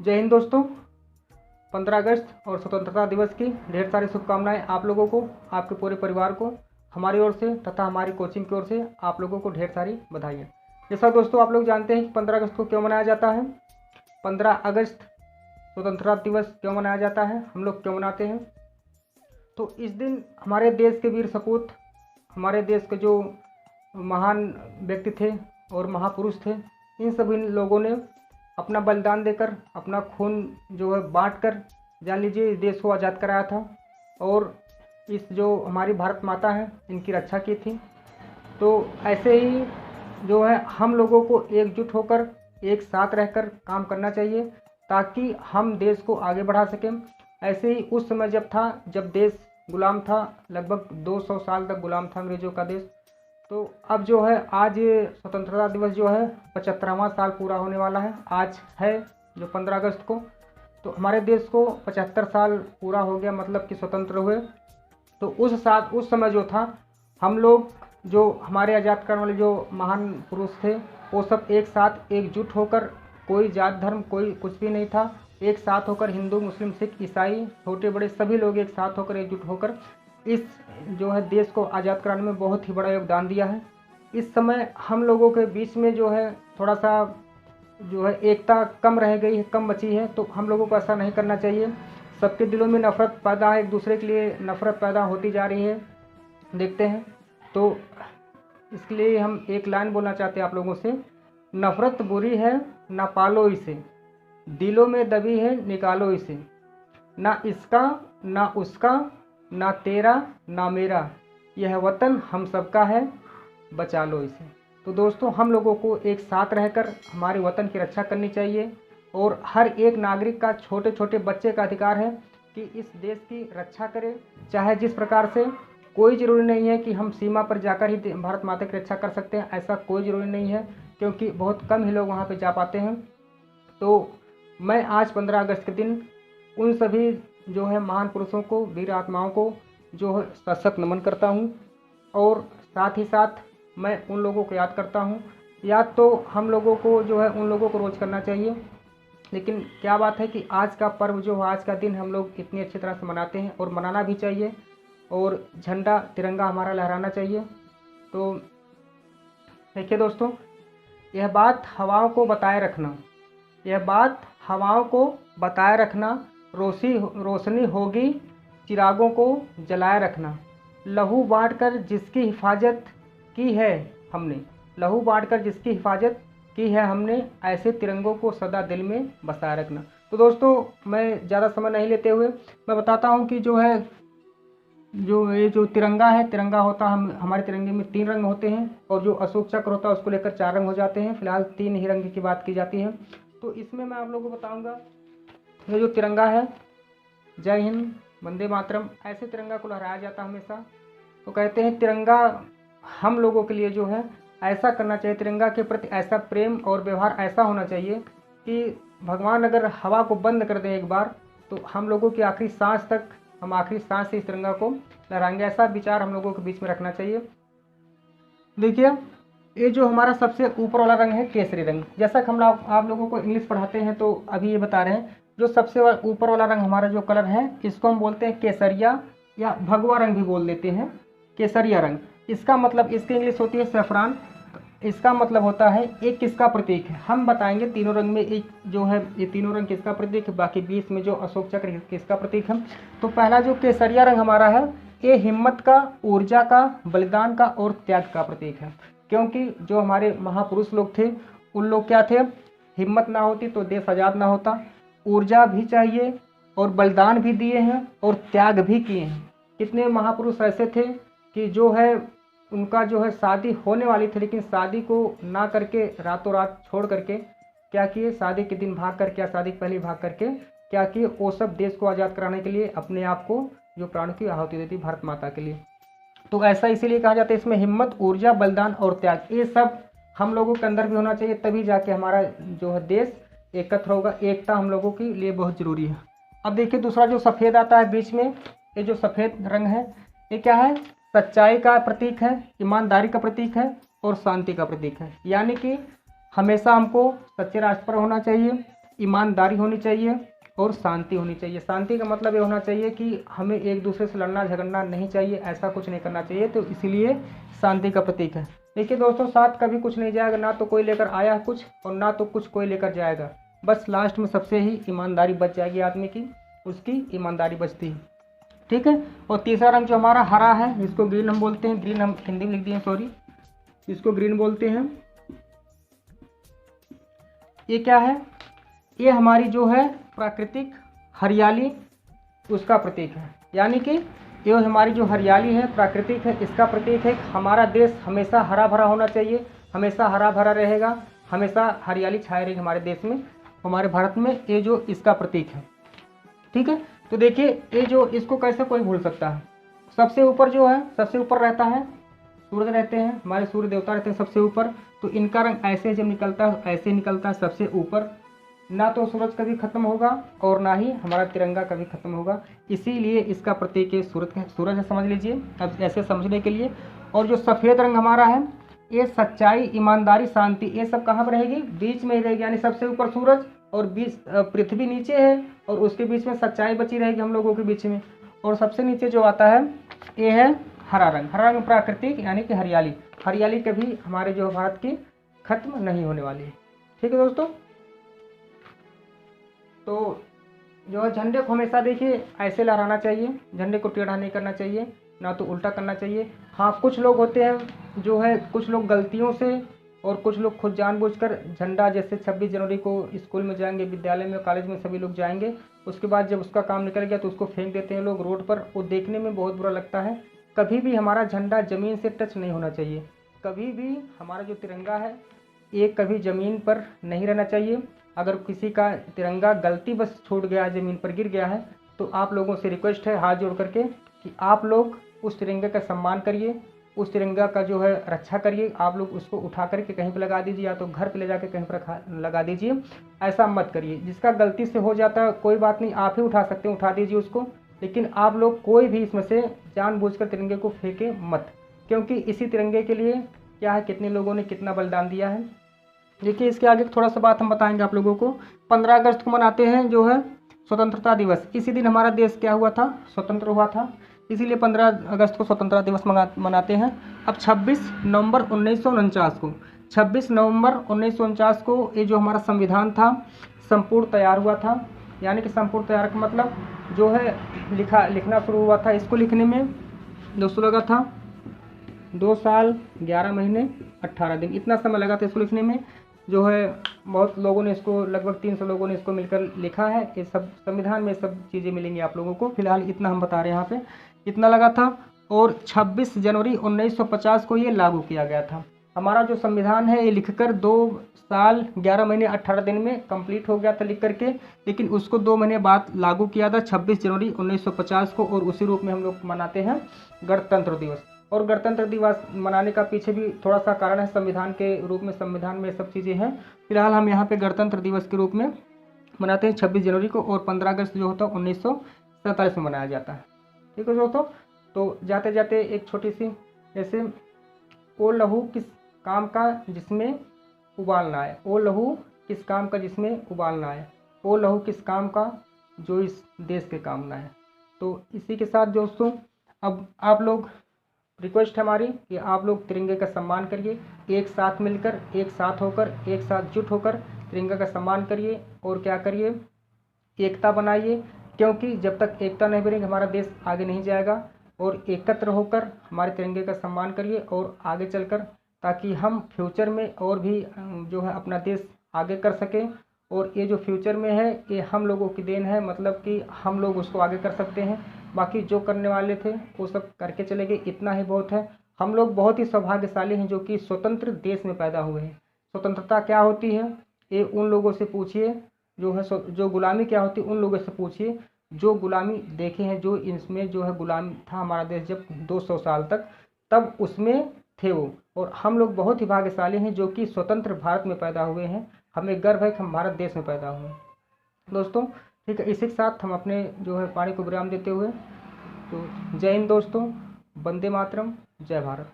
जय हिंद दोस्तों। 15 अगस्त और स्वतंत्रता दिवस की ढेर सारी शुभकामनाएं आप लोगों को, आपके पूरे परिवार को हमारी ओर से तथा हमारी कोचिंग की ओर से आप लोगों को ढेर सारी बधाइयाँ। जैसा दोस्तों आप लोग जानते हैं कि 15 अगस्त को क्यों मनाया जाता है। 15 अगस्त स्वतंत्रता दिवस क्यों मनाया जाता है, हम लोग क्यों मनाते हैं। तो इस दिन हमारे देश के वीर सपूत, हमारे देश के जो महान व्यक्ति थे और महापुरुष थे, इन सभी लोगों ने अपना बलिदान देकर, अपना खून जो है बांट कर, जान लीजिए, इस देश को आज़ाद कराया था और इस जो हमारी भारत माता है इनकी रक्षा की थी। तो ऐसे ही जो है हम लोगों को एकजुट होकर एक साथ रहकर काम करना चाहिए ताकि हम देश को आगे बढ़ा सकें। ऐसे ही उस समय जब देश गुलाम था, लगभग 200 साल तक गुलाम था अंग्रेज़ों का देश। तो अब जो है आज स्वतंत्रता दिवस जो है 75वां साल पूरा होने वाला है। आज है जो 15 अगस्त को, तो हमारे देश को 75 साल पूरा हो गया, मतलब कि स्वतंत्र हुए। तो उस समय जो था, हम लोग जो हमारे आज़ाद करने वाले जो महान पुरुष थे वो सब एक साथ एकजुट होकर, कोई जात धर्म कोई कुछ भी नहीं था, एक साथ होकर हिंदू मुस्लिम सिख ईसाई छोटे बड़े सभी लोग एक साथ होकर एकजुट होकर इस जो है देश को आज़ाद कराने में बहुत ही बड़ा योगदान दिया है। इस समय हम लोगों के बीच में जो है थोड़ा सा जो है एकता कम रह गई है, कम बची है। तो हम लोगों को ऐसा नहीं करना चाहिए। सबके दिलों में नफ़रत पैदा है, एक दूसरे के लिए नफ़रत पैदा होती जा रही है, देखते हैं। तो इसके लिए हम एक लाइन बोलना चाहते हैं आप लोगों से, नफ़रत बुरी है ना पालो इसे, दिलों में दबी है निकालो इसे, ना इसका ना उसका ना तेरा ना मेरा, यह वतन हम सबका है बचा लो इसे। तो दोस्तों, हम लोगों को एक साथ रहकर हमारे वतन की रक्षा करनी चाहिए और हर एक नागरिक का, छोटे छोटे बच्चे का अधिकार है कि इस देश की रक्षा करे, चाहे जिस प्रकार से। कोई ज़रूरी नहीं है कि हम सीमा पर जाकर ही भारत माता की रक्षा कर सकते हैं, ऐसा कोई ज़रूरी नहीं है, क्योंकि बहुत कम ही लोग वहाँ पर जा पाते हैं। तो मैं आज 15 अगस्त के दिन उन सभी जो है महान पुरुषों को, वीर आत्माओं को जो है सशक्त नमन करता हूँ और साथ ही साथ मैं उन लोगों को याद करता हूँ। याद तो हम लोगों को जो है उन लोगों को रोज़ करना चाहिए, लेकिन क्या बात है कि आज का पर्व जो, आज का दिन हम लोग इतनी अच्छी तरह से मनाते हैं और मनाना भी चाहिए और झंडा तिरंगा हमारा लहराना चाहिए। तो देखिए दोस्तों, यह बात हवाओं को बताए रखना, यह बात हवाओं को बताए रखना, रोशनी होगी चिरागों को जलाए रखना, लहू बांटकर जिसकी हिफाजत की है हमने, लहू बांटकर जिसकी हिफाजत की है हमने, ऐसे तिरंगों को सदा दिल में बसाए रखना। तो दोस्तों, मैं ज़्यादा समय नहीं लेते हुए मैं बताता हूँ कि जो है ये जो तिरंगा है, तिरंगा होता है, हमारे तिरंगे में 3 रंग होते हैं और जो अशोक चक्र होता है उसको लेकर 4 रंग हो जाते हैं। फिलहाल 3 ही रंग की बात की जाती है। तो इसमें मैं आप लोगों को बताऊंगा, ये जो तिरंगा है, जय हिंद वंदे मातरम, ऐसे तिरंगा को लहराया जाता है हमेशा। तो कहते हैं तिरंगा हम लोगों के लिए जो है ऐसा करना चाहिए, तिरंगा के प्रति ऐसा प्रेम और व्यवहार ऐसा होना चाहिए कि भगवान अगर हवा को बंद कर दें एक बार, तो हम लोगों की आखिरी सांस तक, हम आखिरी सांस से इस तिरंगा को लहराएंगे। ऐसा विचार हम लोगों के बीच में रखना चाहिए। देखिए, ये जो हमारा सबसे ऊपर वाला रंग है केसरी रंग, जैसा कि हम लोग आप लोगों को इंग्लिश पढ़ाते हैं तो अभी ये बता रहे हैं, जो सबसे ऊपर वाला रंग हमारा जो कलर है, इसको हम बोलते हैं केसरिया या भगवा रंग भी बोल देते हैं, केसरिया रंग। इसका मतलब, इसकी इंग्लिश होती है सैफरान। इसका मतलब होता है एक किसका प्रतीक है, हम बताएंगे तीनों रंग में एक जो है, ये तीनों रंग किसका प्रतीक है, बाकी 20 में जो अशोक चक्र किसका प्रतीक है। तो पहला जो केसरिया रंग हमारा है, ये हिम्मत का, ऊर्जा का, बलिदान का और त्याग का प्रतीक है। क्योंकि जो हमारे महापुरुष लोग थे, उन लोग क्या थे, हिम्मत ना होती तो देश आज़ाद ना होता, ऊर्जा भी चाहिए और बलिदान भी दिए हैं और त्याग भी किए हैं। कितने महापुरुष ऐसे थे कि जो है उनका जो है शादी होने वाली थी, लेकिन शादी को ना करके रातों रात छोड़ करके क्या किए, शादी के दिन भाग करके या शादी के पहले भाग करके क्या किए, वो सब देश को आज़ाद कराने के लिए अपने आप को जो प्राण की आहुति देती भारत माता के लिए। तो ऐसा इसीलिए कहा जाता है, इसमें हिम्मत, ऊर्जा, बलिदान और त्याग, ये सब हम लोगों के अंदर भी होना चाहिए, तभी जाके हमारा जो है देश एकत्र होगा। एकता हम लोगों के लिए बहुत ज़रूरी है। अब देखिए, दूसरा जो सफ़ेद आता है बीच में, ये जो सफ़ेद रंग है, ये क्या है, सच्चाई का प्रतीक है, ईमानदारी का प्रतीक है और शांति का प्रतीक है। यानी कि हमेशा हमको सच्चे रास्ते पर होना चाहिए, ईमानदारी होनी चाहिए और शांति होनी चाहिए। शांति का मतलब ये होना चाहिए कि हमें एक दूसरे से लड़ना झगड़ना नहीं चाहिए, ऐसा कुछ नहीं करना चाहिए, तो इसलिए शांति का प्रतीक है। देखिए दोस्तों, साथ कभी कुछ नहीं जाएगा, ना तो कोई लेकर आया कुछ और ना तो कुछ कोई लेकर जाएगा, बस लास्ट में सबसे ही ईमानदारी बच जाएगी आदमी की, उसकी ईमानदारी बचती है। ठीक है। और तीसरा रंग जो हमारा हरा है, इसको ग्रीन हम बोलते हैं, ग्रीन हम हिंदी में लिख दिए, सॉरी, इसको ग्रीन बोलते हैं। ये क्या है? ये हमारी जो है प्राकृतिक हरियाली उसका प्रतीक है, यानी कि ये हमारी जो हरियाली है प्राकृतिक है, इसका प्रतीक है। हमारा देश हमेशा हरा भरा होना चाहिए, हमेशा हरा भरा रहेगा, हमेशा हरियाली छाई रहेगी हमारे देश में, हमारे भारत में, ये जो इसका प्रतीक है। ठीक है। तो देखिए, ये जो इसको कैसे कोई भूल सकता है? सबसे ऊपर जो है, सबसे ऊपर रहता है सूरज रहते हैं, हमारे सूर्य देवता रहते हैं सबसे ऊपर, तो इनका रंग ऐसे जब निकलता है ऐसे निकलता है सबसे ऊपर, ना तो सूरज कभी खत्म होगा और ना ही हमारा तिरंगा कभी खत्म होगा, इसीलिए इसका प्रतीक है सूरज है, समझ लीजिए अब ऐसे समझने के लिए। और जो सफ़ेद रंग हमारा है, ये सच्चाई, ईमानदारी, शांति, ये सब कहाँ पर रहेगी? बीच में ही रहेगी, यानी सबसे ऊपर सूरज और बीच पृथ्वी नीचे है और उसके बीच में सच्चाई बची रहेगी हम लोगों के बीच में। और सबसे नीचे जो आता है ये है हरा रंग। हरा रंग प्राकृतिक यानी कि हरियाली, हरियाली कभी हमारे जो भारत की खत्म नहीं होने वाली है। ठीक है दोस्तों। तो जो है झंडे को हमेशा देखिए ऐसे लहराना चाहिए, झंडे को टेढ़ा नहीं करना चाहिए, ना तो उल्टा करना चाहिए। हाँ, कुछ लोग होते हैं जो है, कुछ लोग गलतियों से और कुछ लोग खुद जानबूझकर झंडा, जैसे 26 जनवरी को स्कूल में जाएंगे, विद्यालय में, कॉलेज में सभी लोग जाएंगे, उसके बाद जब उसका काम निकल गया तो उसको फेंक देते हैं लोग रोड पर, वो देखने में बहुत बुरा लगता है। कभी भी हमारा झंडा ज़मीन से टच नहीं होना चाहिए, कभी भी हमारा जो तिरंगा है ये कभी ज़मीन पर नहीं रहना चाहिए। अगर किसी का तिरंगा गलती बस छूट गया, ज़मीन पर गिर गया है, तो आप लोगों से रिक्वेस्ट है हाथ जोड़ करके कि आप लोग उस तिरंगे का सम्मान करिए, उस तिरंगा का जो है रक्षा करिए। आप लोग उसको उठा करके कहीं पर लगा दीजिए, या तो घर पे ले जाके कहीं पर लगा दीजिए, ऐसा मत करिए। जिसका गलती से हो जाता है कोई बात नहीं, आप ही उठा सकते हैं, उठा दीजिए उसको, लेकिन आप लोग कोई भी इसमें से जानबूझकर तिरंगे को फेंके मत, क्योंकि इसी तिरंगे के लिए क्या है, कितने लोगों ने कितना बलिदान दिया है। देखिए, इसके आगे थोड़ा सा बात हम बताएंगे आप लोगों को। 15 अगस्त को मनाते हैं जो है स्वतंत्रता दिवस। इसी दिन हमारा देश क्या हुआ था? स्वतंत्र हुआ था, इसीलिए 15 अगस्त को स्वतंत्रता दिवस मनाते हैं। अब 26 नवंबर 1949 को, 26 नवंबर 1949 को ये जो हमारा संविधान था संपूर्ण तैयार हुआ था, यानी कि संपूर्ण तैयार का मतलब जो है लिखना शुरू हुआ था। इसको लिखने में दोस्तों लगा था 2 साल 11 महीने 18 दिन, इतना समय लगा था इसको लिखने में। जो है बहुत लोगों ने इसको, लगभग 300 लोगों ने इसको मिलकर लिखा है। ये सब संविधान में सब चीज़ें मिलेंगी आप लोगों को, फिलहाल इतना हम बता रहे हैं यहाँ पे, इतना लगा था। और 26 जनवरी 1950 को ये लागू किया गया था। हमारा जो संविधान है ये लिखकर 2 साल 11 महीने 18 दिन में कंप्लीट हो गया था लिख करके, लेकिन उसको 2 महीने बाद लागू किया था 26 जनवरी 1950 को, और उसी रूप में हम लोग मनाते हैं गणतंत्र दिवस। और गणतंत्र दिवस मनाने का पीछे भी थोड़ा सा कारण है, संविधान के रूप में, संविधान में सब चीज़ें हैं। फिलहाल हम यहाँ पे गणतंत्र दिवस के रूप में मनाते हैं 26 जनवरी को, और 15 अगस्त जो होता है 1947 में मनाया जाता है। ठीक है दोस्तों। तो जाते जाते एक छोटी सी, जैसे ओ लहू किस काम का जिसमें उबाल ना आए, ओ लहू किस काम का जिसमें उबाल ना आए, ओ लहू किस काम का जो इस देश के काम ना आए। तो इसी के साथ दोस्तों अब आप लोग, रिक्वेस्ट है हमारी कि आप लोग तिरंगे का सम्मान करिए, एक साथ मिलकर, एक साथ होकर, एक साथ जुट होकर तिरंगे का सम्मान करिए, और क्या करिए, एकता बनाइए, क्योंकि जब तक एकता नहीं बनेगी हमारा देश आगे नहीं जाएगा। और एकत्र होकर हमारे तिरंगे का सम्मान करिए और आगे चलकर, ताकि हम फ्यूचर में और भी जो है अपना देश आगे कर सकें। और ये जो फ्यूचर में है ये हम लोगों की देन है, मतलब कि हम लोग उसको आगे कर सकते हैं, बाकी जो करने वाले थे वो सब करके चले गए, इतना ही बहुत है। हम लोग बहुत ही सौभाग्यशाली हैं जो कि स्वतंत्र देश में पैदा हुए हैं। स्वतंत्रता क्या होती है ये उन लोगों से पूछिए जो है, जो गुलामी क्या होती है उन लोगों से पूछिए जो गुलामी देखे हैं, जो इसमें जो है गुलाम था हमारा देश जब 200 साल तक, तब उसमें थे वो। और हम लोग बहुत ही भाग्यशाली हैं जो कि स्वतंत्र भारत में पैदा हुए हैं। हमें गर्व है कि हम भारत देश में पैदा हुए हैं दोस्तों। ठीक है, इसी के साथ हम अपने जो है वाणी को विराम देते हुए, तो जय हिंद दोस्तों, वंदे मातरम, जय भारत।